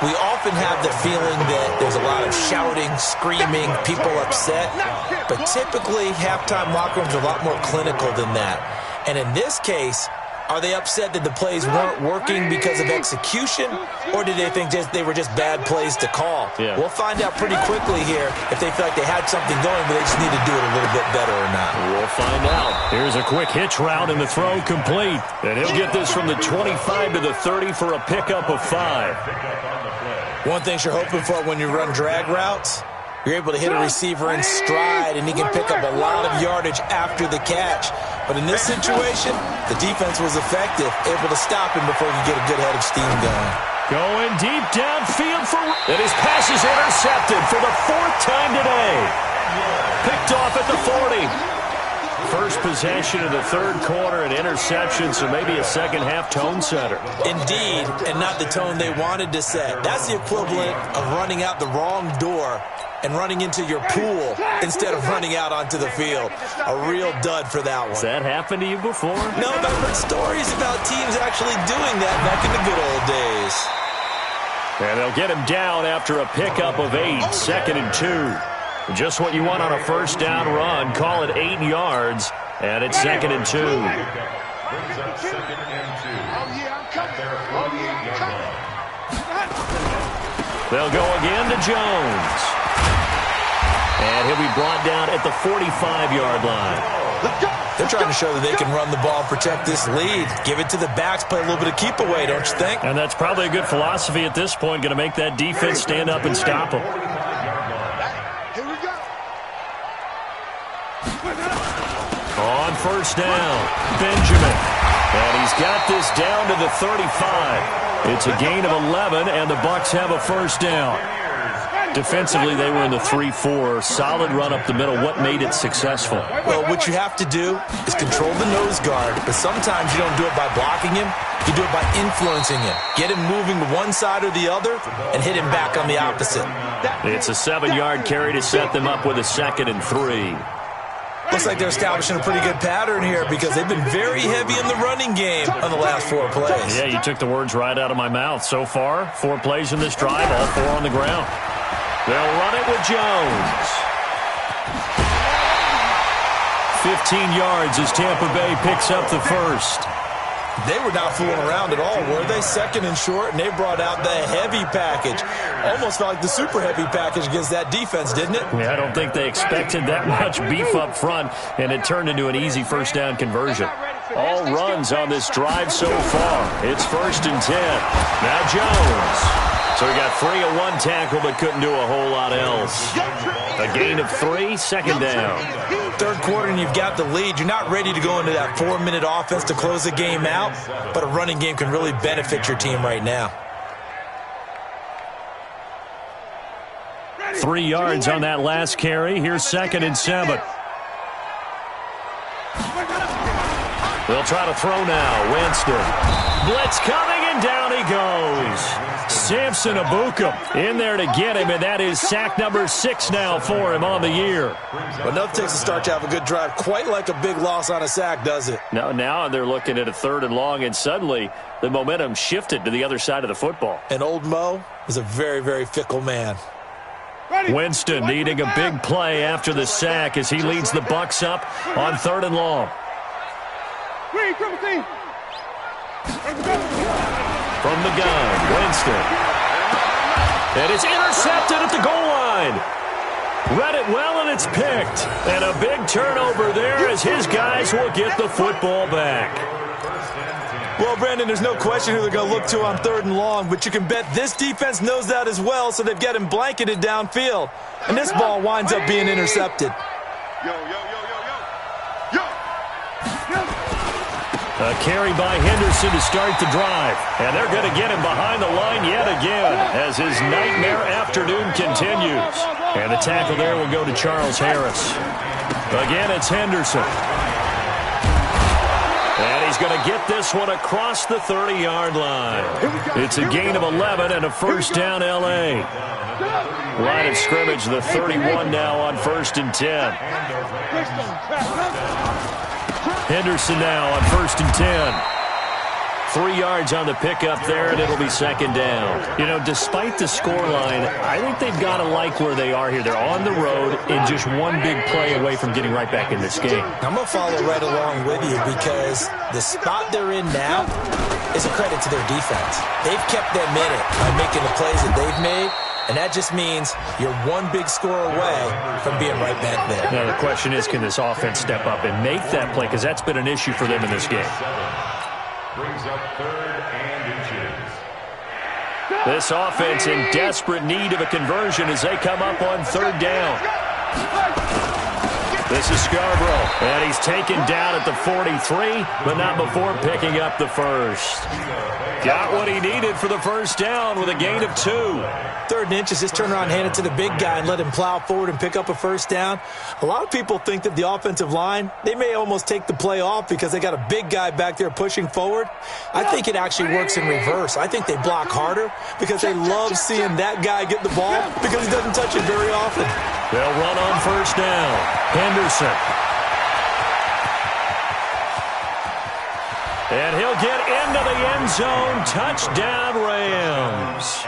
We often have the feeling that there's a lot of shouting, screaming, people upset, but typically halftime locker rooms are a lot more clinical than that. And in this case, are they upset that the plays weren't working because of execution, or did they think they were just bad plays to call? Yeah. We'll find out pretty quickly here if they feel like they had something going, but they just need to do it a little bit better or not. We'll find out. Here's a quick hitch route, and the throw complete. And he'll get this from the 25 to the 30 for a pickup of 5. One thing you're hoping for when you run drag routes, you're able to hit a receiver in stride, and he can pick up a lot of yardage after the catch. But in this situation, the defense was effective, able to stop him before he could get a good head of steam going. Going deep downfield and his pass is intercepted for the 4th time today. Picked off at the 40. First possession of the 3rd quarter, an interception, so maybe a second-half tone setter. Indeed, and not the tone they wanted to set. That's the equivalent of running out the wrong door and running into your pool instead of running out onto the field. A real dud for that one. Has that happened to you before? No, but I've heard stories about teams actually doing that back in the good old days. And they'll get him down after a pickup of 8, 2nd and 2. Just what you want on a first down run. Call it 8 yards, and it's 2nd and 2. They'll go again to Jones. And he'll be brought down at the 45-yard line. They're trying to show that they can run the ball and protect this lead. Give it to the backs, play a little bit of keep away, don't you think? And that's probably a good philosophy at this point, going to make that defense stand up and stop them. On first down, Benjamin. And he's got this down to the 35. It's a gain of 11, and the Bucs have a first down. Defensively, they were in the 3-4. Solid run up the middle. What made it successful? Well, what you have to do is control the nose guard, but sometimes you don't do it by blocking him. You do it by influencing him. Get him moving to one side or the other and hit him back on the opposite. It's a 7-yard carry to set them up with a 2nd and 3. Looks like they're establishing a pretty good pattern here because they've been very heavy in the running game on the last 4 plays. Yeah, you took the words right out of my mouth. So far, 4 plays in this drive, all 4 on the ground. They'll run it with Jones. 15 yards as Tampa Bay picks up the first. They were not fooling around at all, were they? 2nd and short, and they brought out the heavy package. Almost felt like the super heavy package against that defense, didn't it? Yeah, I don't think they expected that much beef up front, and it turned into an easy first down conversion. All runs on this drive so far. It's 1st and 10. Now Jones. So he got 3 on 1 tackle, but couldn't do a whole lot else. A gain of 3, 2nd down. 3rd quarter, and you've got the lead. You're not ready to go into that 4-minute offense to close the game out, but a running game can really benefit your team right now. 3 yards on that last carry. Here's 2nd and 7. They'll try to throw now. Winston. Blitz coming, and down he goes. Samson Abukum in there to get him, and that is sack number 6 now for him on the year. Well, nothing takes a start to have a good drive quite like a big loss on a sack, does it? No, now they're looking at a 3rd and long, and suddenly the momentum shifted to the other side of the football. And old Mo is a very, very fickle man. Winston needing a big play after the sack as he leads the Bucs up on 3rd and long. From the gun, Winston. And it's intercepted at the goal line. Read it well, and it's picked. And a big turnover there as his guys will get the football back. Well, Brandon, there's no question who they're going to look to on 3rd and long, but you can bet this defense knows that as well, so they've got him blanketed downfield. And this ball winds up being intercepted. A carry by Henderson to start the drive. And they're going to get him behind the line yet again as his nightmare afternoon continues. And the tackle there will go to Charles Harris. Again, it's Henderson. And he's going to get this one across the 30-yard line. It's a gain of 11 and a first down L.A. Line of scrimmage, the 31 now on 1st and 10. Henderson now on 1st and 10. 3 yards on the pickup there, and it'll be second down. You know, despite the scoreline, I think they've got to like where they are here. They're on the road and just one big play away from getting right back in this game. I'm going to follow right along with you because the spot they're in now is a credit to their defense. They've kept them in it by making the plays that they've made, and that just means you're one big score away from being right back there. Now, the question is, can this offense step up and make that play? Because that's been an issue for them in this game. Brings up 3rd and inches. This offense in desperate need of a conversion as they come up on 3rd down. This is Scarborough, and he's taken down at the 43, but not before picking up the first. Got what he needed for the first down with a gain of 2. 3rd and inches, just turn around, hand it to the big guy, and let him plow forward and pick up a first down. A lot of people think that the offensive line, they may almost take the play off because they got a big guy back there pushing forward. I think it actually works in reverse. I think they block harder because they love seeing that guy get the ball because he doesn't touch it very often. They'll run on first down. Henderson. And he'll get into the end zone. Touchdown, Rams.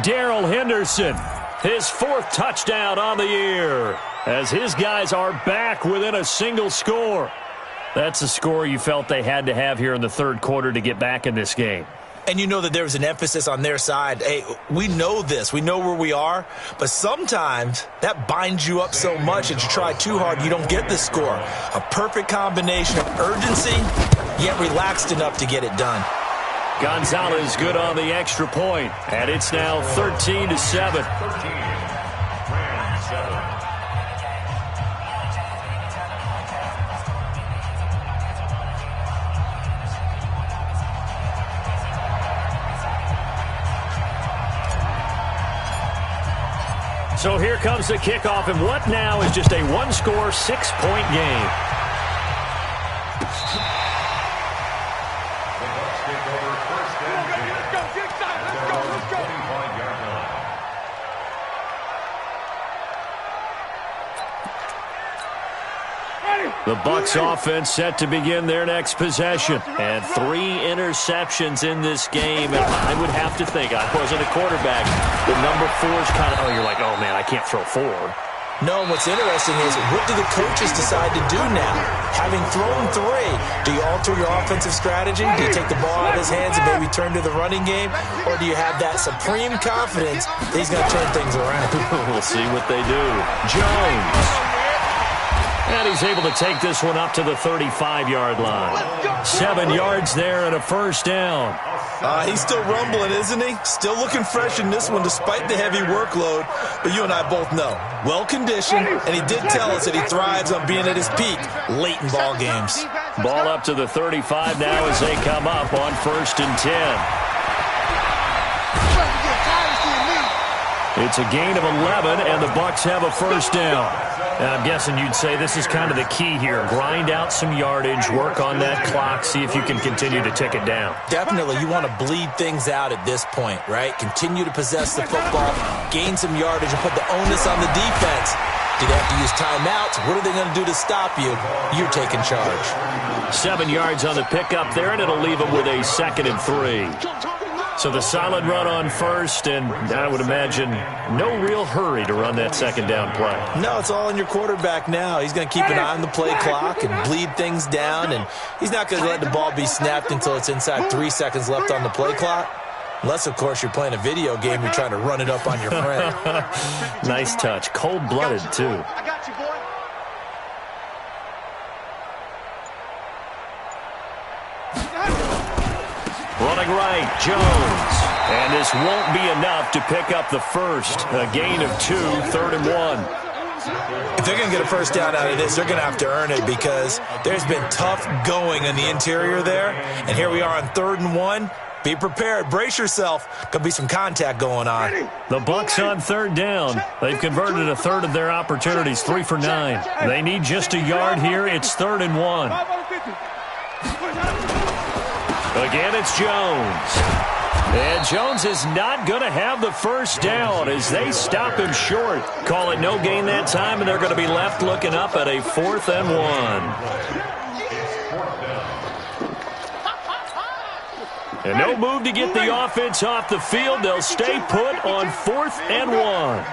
Darrell Henderson, his 4th touchdown on the year, as his guys are back within a single score. That's a score you felt they had to have here in the 3rd quarter to get back in this game. And you know that there was an emphasis on their side. Hey, we know this. We know where we are. But sometimes that binds you up so much that you try too hard, you don't get the score. A perfect combination of urgency, yet relaxed enough to get it done. Gonzalez good on the extra point, and it's now 13-7. So here comes the kickoff, and what now is just a one-score, 6-point game. The Bucs offense set to begin their next possession. And 3 interceptions in this game. And I would have to think, I wasn't a quarterback, the number 4 is kind of, you're like, oh, man, I can't throw 4. No, and what's interesting is, what do the coaches decide to do now? Having thrown 3, do you alter your offensive strategy? Do you take the ball out of his hands and maybe turn to the running game? Or do you have that supreme confidence that he's going to turn things around? We'll see what they do. Jones. And he's able to take this one up to the 35-yard line. 7 yards there and a first down. He's still rumbling, isn't he? Still looking fresh in this one despite the heavy workload. But you and I both know, well-conditioned, and he did tell us that he thrives on being at his peak late in ball games. Ball up to the 35 now as they come up on 1st and 10. It's a gain of 11, and the Bucs have a first down. And I'm guessing you'd say this is kind of the key here. Grind out some yardage, work on that clock, see if you can continue to tick it down. Definitely. You want to bleed things out at this point, right? Continue to possess the football, gain some yardage, and put the onus on the defense. Do they have to use timeouts? What are they going to do to stop you? You're taking charge. 7 yards on the pickup there, and it'll leave them with a 2nd and 3. So the solid run on first, and I would imagine no real hurry to run that 2nd down play. No, it's all on your quarterback now. He's going to keep an eye on the play clock and bleed things down, and he's not going to let the ball be snapped until it's inside 3 seconds left on the play clock. Unless, of course, you're playing a video game, you're trying to run it up on your friend. Nice touch. Cold-blooded, too. I got you, boy. Running right, Jones. And this won't be enough to pick up the first. A gain of 2, 3rd and 1. If they're going to get a first down out of this, they're going to have to earn it because there's been tough going in the interior there. And here we are on 3rd and 1. Be prepared. Brace yourself. Could be some contact going on. The Bucs on 3rd down. They've converted a third of their opportunities, 3 for 9. They need just a yard here. It's 3rd and 1. Again, it's Jones. And Jones is not going to have the first down as they stop him short. Call it no gain that time, and they're going to be left looking up at a 4th and 1. And no move to get the offense off the field. They'll stay put on 4th and 1.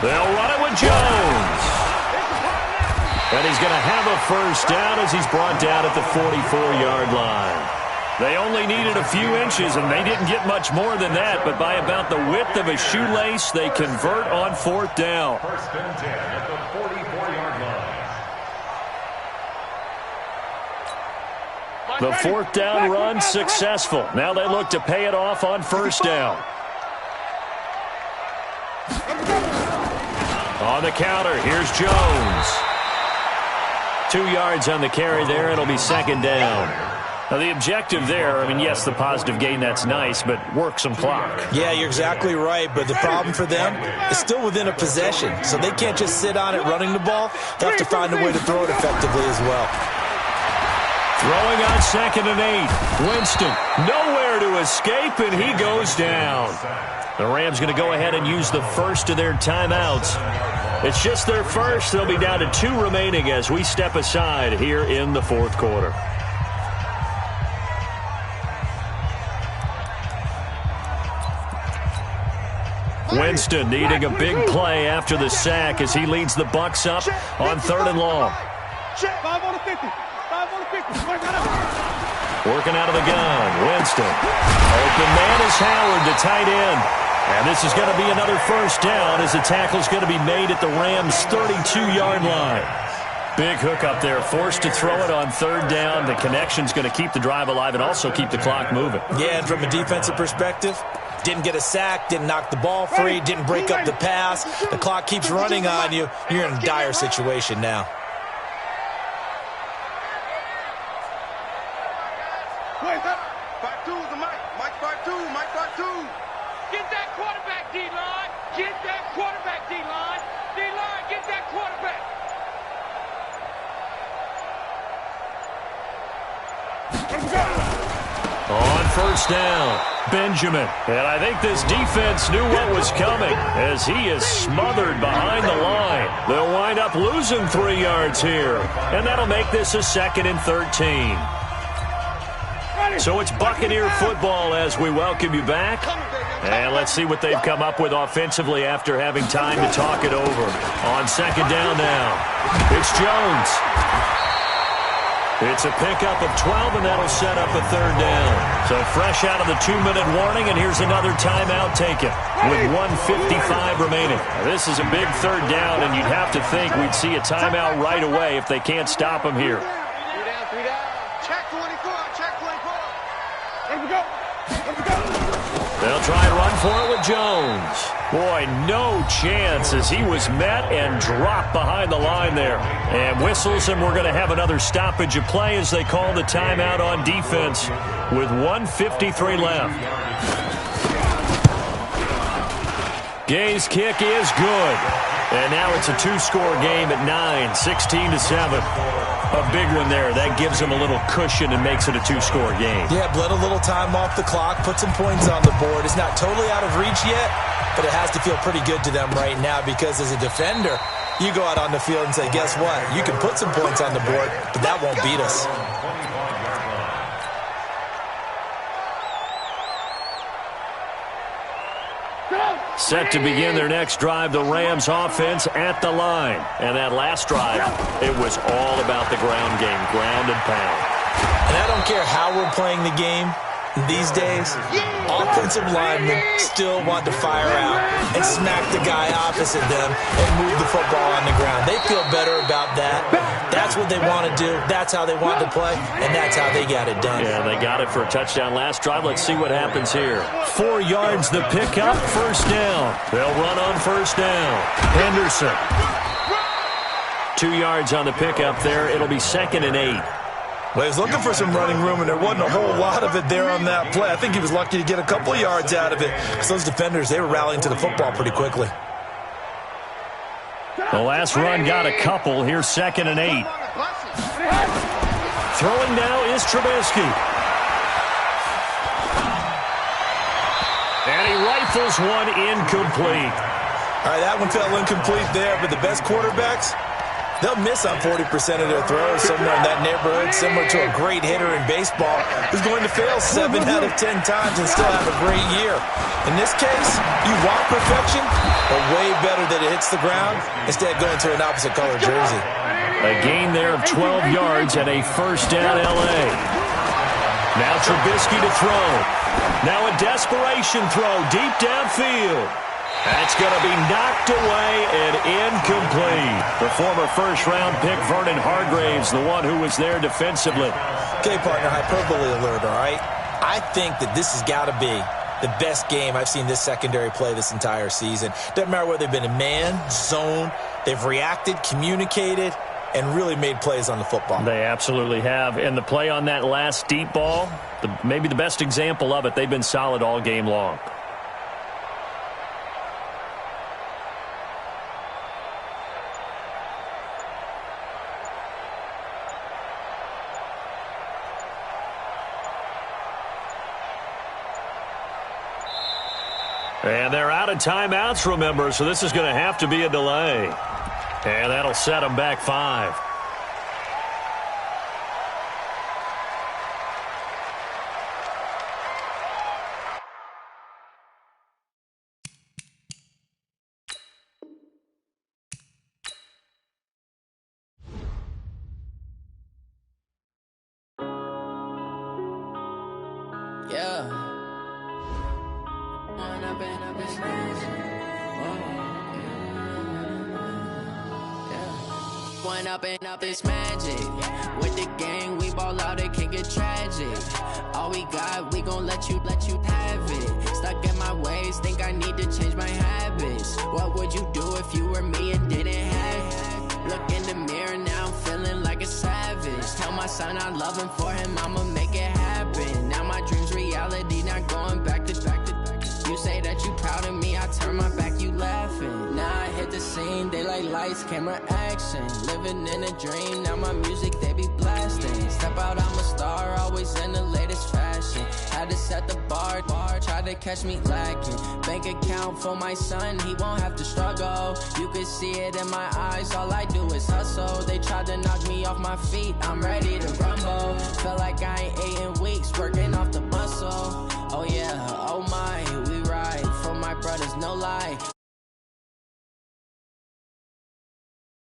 They'll run it with Jones. And he's going to have a first down as he's brought down at the 44-yard line. They only needed a few inches, and they didn't get much more than that. But by about the width of a shoelace, they convert on 4th down. First and 10 at the 44-yard line. The 4th down run successful. Now they look to pay it off on 1st down. On the counter, here's Jones. 2 yards on the carry there. It'll be 2nd down. Now, the objective there, I mean, yes, the positive gain, that's nice, but work some clock. Yeah, you're exactly right, but the problem for them is still within a possession, so they can't just sit on it running the ball. They have to find a way to throw it effectively as well. Throwing on 2nd and 8. Winston, nowhere to escape, and he goes down. The Rams going to go ahead and use the first of their timeouts. It's just their first. They'll be down to 2 remaining as we step aside here in the 4th quarter. Winston needing a big play after the sack as he leads the Bucs up on 3rd and long. Working out of the gun, Winston. Open man is Howard, the tight end. And this is going to be another first down as the tackle's going to be made at the Rams' 32-yard line. Big hook up there, forced to throw it on 3rd down. The connection's going to keep the drive alive and also keep the clock moving. Yeah, and from a defensive perspective, didn't get a sack, didn't knock the ball free, didn't break up the pass. The clock keeps running on you. You're in a dire situation now. Get that quarterback, D-line. Get that quarterback, D-line. D-line, get that quarterback. On 1st down, Benjamin. And I think this defense knew what was coming as he is smothered behind the line. They'll wind up losing 3 yards here. And that'll make this a 2nd and 13. So it's Buccaneer football as we welcome you back. And let's see what they've come up with offensively after having time to talk it over. On 2nd down now, it's Jones. It's a pickup of 12, and that'll set up a 3rd down. So fresh out of the 2-minute warning, and here's another timeout taken with 1:55 remaining. Now, this is a big 3rd down, and you'd have to think we'd see a timeout right away if they can't stop him here. 3 down. Check 24, check 24. Let me go. They'll try and run for it with Jones. Boy, no chance as he was met and dropped behind the line there. And whistles, and we're going to have another stoppage of play as they call the timeout on defense with 1:53 left. Gay's kick is good. And now it's a 2-score game at 9, 16-7. A big one there. That gives them a little cushion and makes it a 2-score game. Yeah, bled a little time off the clock, put some points on the board. It's not totally out of reach yet, but it has to feel pretty good to them right now because as a defender, you go out on the field and say, guess what? You can put some points on the board, but that won't beat us. Set to begin their next drive, the Rams offense at the line. And that last drive, it was all about the ground game, ground and pound. And I don't care how we're playing the game these days, offensive linemen still want to fire out and smack the guy opposite them and move the football on the ground. They feel better about that. That's what they want to do. That's how they want to play, and that's how they got it done. Yeah, they got it for a touchdown last drive. Let's see what happens here. 4 yards the pickup, 1st down. They'll run on 1st down. Henderson. 2 yards on the pickup there. It'll be 2nd and 8. Well, he was looking for some running room, and there wasn't a whole lot of it there on that play. I think he was lucky to get a couple of yards out of it because those defenders, they were rallying to the football pretty quickly. The last run got a couple. Here's 2nd and 8. Throwing now is Trubisky. And he rifles one incomplete. All right, that one fell incomplete there, but the best quarterbacks, They'll miss on 40% of their throws somewhere in that neighborhood, similar to a great hitter in baseball who's going to fail 7 out of 10 times and still have a great year. In this case, you want perfection, but way better that it hits the ground instead of going to an opposite color jersey. A gain there of 12 yards and a first down L.A. Now Trubisky to throw. Now a desperation throw deep downfield. That's going to be knocked away and incomplete. The former first-round pick, Vernon Hargreaves, the one who was there defensively. Okay, partner, hyperbole alert, all right? I think that this has got to be the best game I've seen this secondary play this entire season. Doesn't matter whether they've been in man, zone, they've reacted, communicated, and really made plays on the football. They absolutely have. And the play on that last deep ball, maybe the best example of it, they've been solid all game long. And they're out of timeouts, remember, so this is going to have to be a delay. And that'll set them back 5. Yeah. Up this magic. With the gang, we ball out, it can get tragic. All we got, we gon' let you have it. Stuck in my ways, think I need to change my habits. What would you do if you were me and didn't have it? Look in the mirror, now I'm feeling like a savage. Tell my son I love him, for him I'ma make it happen. Now my dream's reality, not going back to. You say that you proud of me, I turn my back, you laughing. Now I hit the scene, they like lights, camera, action. Living in a dream, now my music, they be blasting. Step out, I'm a star, always in the latest fashion. Had to set the bar, try to catch me lacking. Bank account for my son, he won't have to struggle. You can see it in my eyes, all I do is hustle. They tried to knock me off my feet, I'm ready to rumble. Felt like I ain't ate in weeks, working